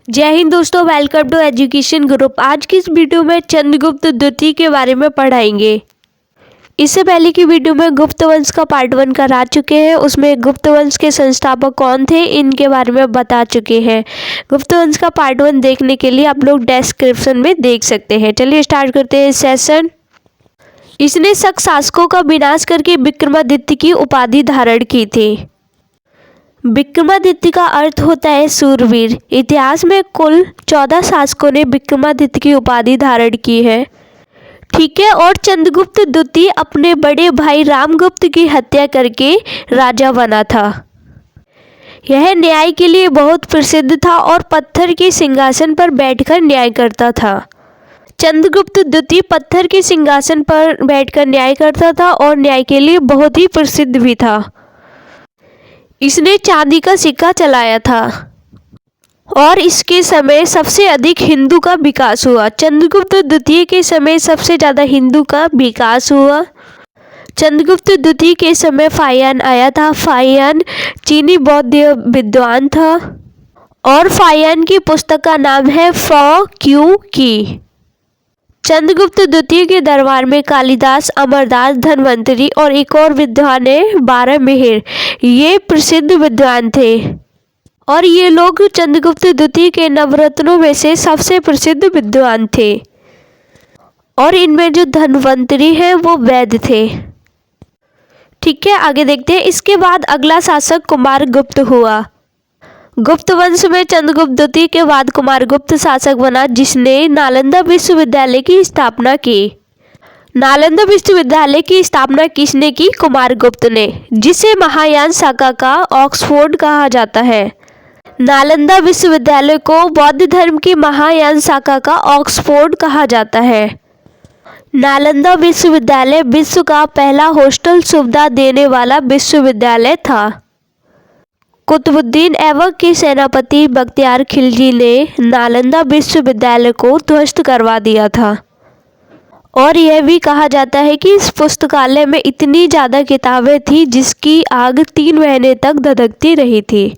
जय हिंद दोस्तों, welcome to education group. आज की इस वीडियो में चंद्रगुप्त द्वितीय के बारे में पढ़ाएंगे। इससे पहले की वीडियो में गुप्त वंश का पार्ट 1 करा चुके हैं। उसमें गुप्त वंश के संस्थापक कौन थे इनके बारे में बता चुके हैं। गुप्त वंश का पार्ट 1 देखने के लिए आप लोग डिस्क्रिप्शन में देख सकते हैं। चलिए स्टार्ट करते हैं सेशन। इसने शक शासकों का विनाश करके विक्रमादित्य की उपाधि धारण की थी। विक्रमादित्य का अर्थ होता है सूरवीर। इतिहास में कुल 14 शासकों ने विक्रमादित्य की उपाधि धारण की है, ठीक है। और चंद्रगुप्त द्वितीय अपने बड़े भाई रामगुप्त की हत्या करके राजा बना था। यह न्याय के लिए बहुत प्रसिद्ध था और पत्थर के सिंहासन पर बैठकर न्याय करता था। चंद्रगुप्त द्वितीय पत्थर के सिंहासन पर बैठकर न्याय करता था और न्याय के लिए बहुत ही प्रसिद्ध भी था। इसने चांदी का सिक्का चलाया था और इसके समय सबसे अधिक हिंदू का विकास हुआ। चंद्रगुप्त द्वितीय के समय सबसे ज़्यादा हिंदू का विकास हुआ। चंद्रगुप्त द्वितीय के समय फाहियान आया था। फाहियान चीनी बौद्ध विद्वान था और फाहियान की पुस्तक का नाम है फॉ क्यू की। चंद्रगुप्त द्वितीय के दरबार में कालिदास, अमरदास, धन्वंतरी और एक और विद्वान है 12 मिहिर, ये प्रसिद्ध विद्वान थे और ये लोग चंद्रगुप्त द्वितीय के नवरत्नों में से सबसे प्रसिद्ध विद्वान थे। और इनमें जो धन्वंतरी है वो वैद्य थे, ठीक है। आगे देखते हैं। इसके बाद अगला शासक कुमारगुप्त हुआ। गुप्त वंश में चंद्रगुप्त द्वितीय के बाद कुमारगुप्त शासक बना, जिसने नालंदा विश्वविद्यालय की स्थापना की। नालंदा विश्वविद्यालय की स्थापना किसने की? कुमारगुप्त ने, जिसे महायान शाखा का ऑक्सफोर्ड कहा जाता है। नालंदा विश्वविद्यालय को बौद्ध धर्म की महायान शाखा का ऑक्सफोर्ड कहा जाता है। नालंदा विश्वविद्यालय विश्व का पहला हॉस्टल सुविधा देने वाला विश्वविद्यालय था। कुतुबुद्दीन ऐबक के सेनापति बख्तियार खिलजी ने नालंदा विश्वविद्यालय को ध्वस्त करवा दिया था और यह भी कहा जाता है कि इस पुस्तकालय में इतनी ज़्यादा किताबें थी जिसकी आग 3 महीने तक धधकती रही थी।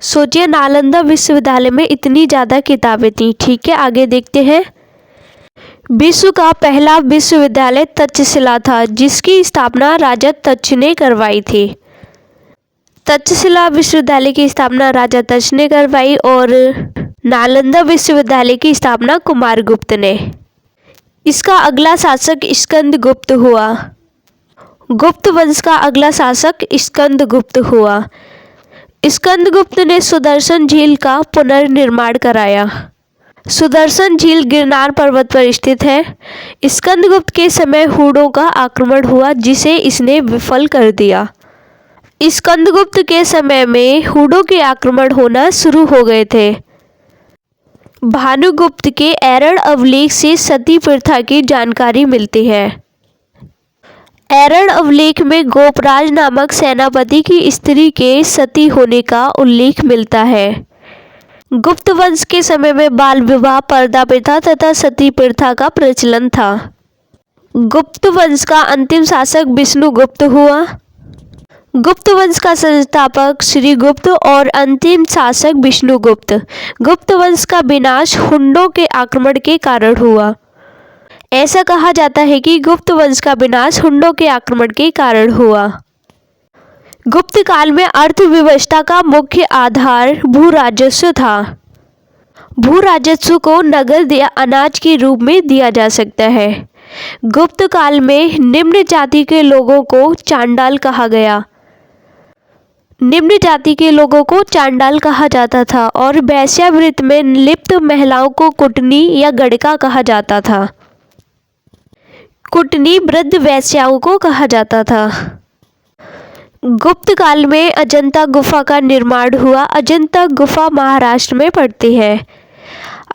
सोचिए, नालंदा विश्वविद्यालय में इतनी ज़्यादा किताबें थी, ठीक है। आगे देखते हैं। विश्व का पहला विश्वविद्यालय तक्षशिला था, जिसकी स्थापना राजा तक्ष ने करवाई थी। तक्षशिला विश्वविद्यालय की स्थापना राजा तक्ष ने करवाई और नालंदा विश्वविद्यालय की स्थापना कुमारगुप्त ने। इसका अगला शासक स्कंदगुप्त हुआ। गुप्त वंश का अगला शासक स्कंदगुप्त हुआ। स्कंदगुप्त ने सुदर्शन झील का पुनर्निर्माण कराया। सुदर्शन झील गिरनार पर्वत पर स्थित है। स्कंदगुप्त के समय हूणों का आक्रमण हुआ, जिसे इसने विफल कर दिया। स्कंदगुप्त के समय में हूणों के आक्रमण होना शुरू हो गए थे। भानुगुप्त के एरन अवलेख से सती प्रथा की जानकारी मिलती है। एरन अवलेख में गोपराज नामक सेनापति की स्त्री के सती होने का उल्लेख मिलता है। गुप्त वंश के समय में बाल विवाह, पर्दा प्रथा तथा सती प्रथा का प्रचलन था। गुप्त वंश का अंतिम शासक विष्णुगुप्त हुआ। गुप्त वंश का संस्थापक श्रीगुप्त और अंतिम शासक विष्णुगुप्त। गुप्त वंश का विनाश हुंडों के आक्रमण के कारण हुआ। ऐसा कहा जाता है कि गुप्त वंश का विनाश हुंडों के आक्रमण के कारण हुआ। गुप्त काल में अर्थव्यवस्था का मुख्य आधार भू राजस्व था। भू राजस्व को नगद या अनाज के रूप में दिया जा सकता है। गुप्त काल में निम्न जाति के लोगों को चांडाल कहा गया। निम्न जाति के लोगों को चांडाल कहा जाता था और वेश्यावृत्ति में लिप्त महिलाओं को कुटनी या गड़का कहा जाता था। कुटनी वृद्ध वेश्याओं को कहा जाता था। गुप्त काल में अजंता गुफा का निर्माण हुआ। अजंता गुफा महाराष्ट्र में पड़ती है।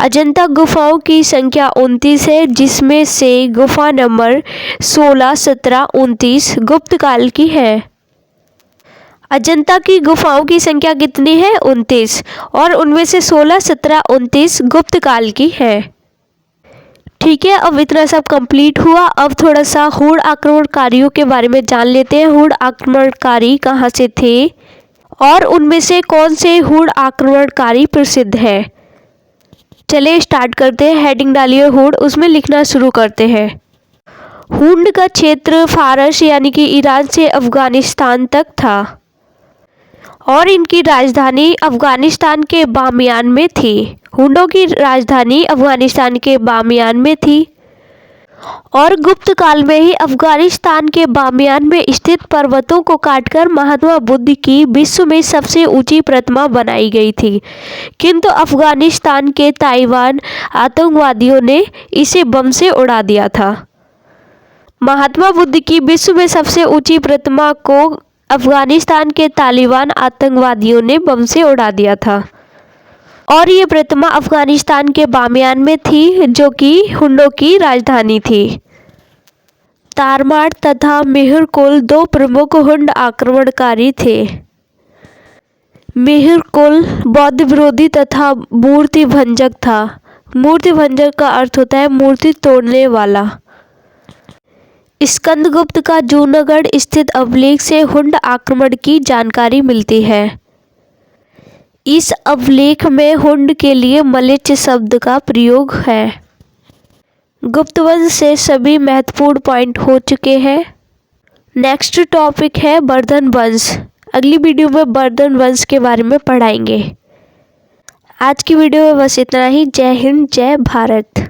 अजंता गुफाओं की संख्या 29 है, जिसमें से गुफा नंबर 16, 17, 29 गुप्त काल की है। अजंता की गुफाओं की संख्या कितनी है? 29, और उनमें से 16, 17, 29 गुप्त काल की है, ठीक है। अब इतना सब कंप्लीट हुआ। अब थोड़ा सा हूण आक्रमणकारियों के बारे में जान लेते हैं। हूण आक्रमणकारी कहाँ से थे और उनमें से कौन से हूण आक्रमणकारी प्रसिद्ध है। चलिए स्टार्ट करते हैं। हेडिंग डालिए हुड, उसमें लिखना शुरू करते हैं। हुंड का क्षेत्र फारस यानी कि ईरान से अफगानिस्तान तक था और इनकी राजधानी अफगानिस्तान के बामियान में थी। हुंडों की राजधानी अफगानिस्तान के बामियान में थी और गुप्त काल में ही अफगानिस्तान के बामियान में स्थित पर्वतों को काटकर महात्मा बुद्ध की विश्व में सबसे ऊंची प्रतिमा बनाई गई थी, किंतु अफगानिस्तान के तालिबान आतंकवादियों ने इसे बम से उड़ा दिया था। महात्मा बुद्ध की विश्व में सबसे ऊंची प्रतिमा को अफगानिस्तान के तालिबान आतंकवादियों ने बम से उड़ा दिया था और ये प्रतिमा अफगानिस्तान के बामियान में थी, जो कि हुंडों की राजधानी थी। तारमार तथा मिहिरकुल दो प्रमुख हुंड आक्रमणकारी थे। मिहिरकुल बौद्ध विरोधी तथा मूर्ति भंजक था। मूर्ति भंजक का अर्थ होता है मूर्ति तोड़ने वाला। स्कंदगुप्त का जूनागढ़ स्थित अभिलेख से हुंड आक्रमण की जानकारी मिलती है। इस अभिलेख में हुंड के लिए मलेच्छ शब्द का प्रयोग है। गुप्त वंश से सभी महत्वपूर्ण पॉइंट हो चुके हैं। नेक्स्ट टॉपिक है वर्धन वंश। अगली वीडियो में वर्धन वंश के बारे में पढ़ाएंगे। आज की वीडियो में बस इतना ही। जय हिंद, जय भारत।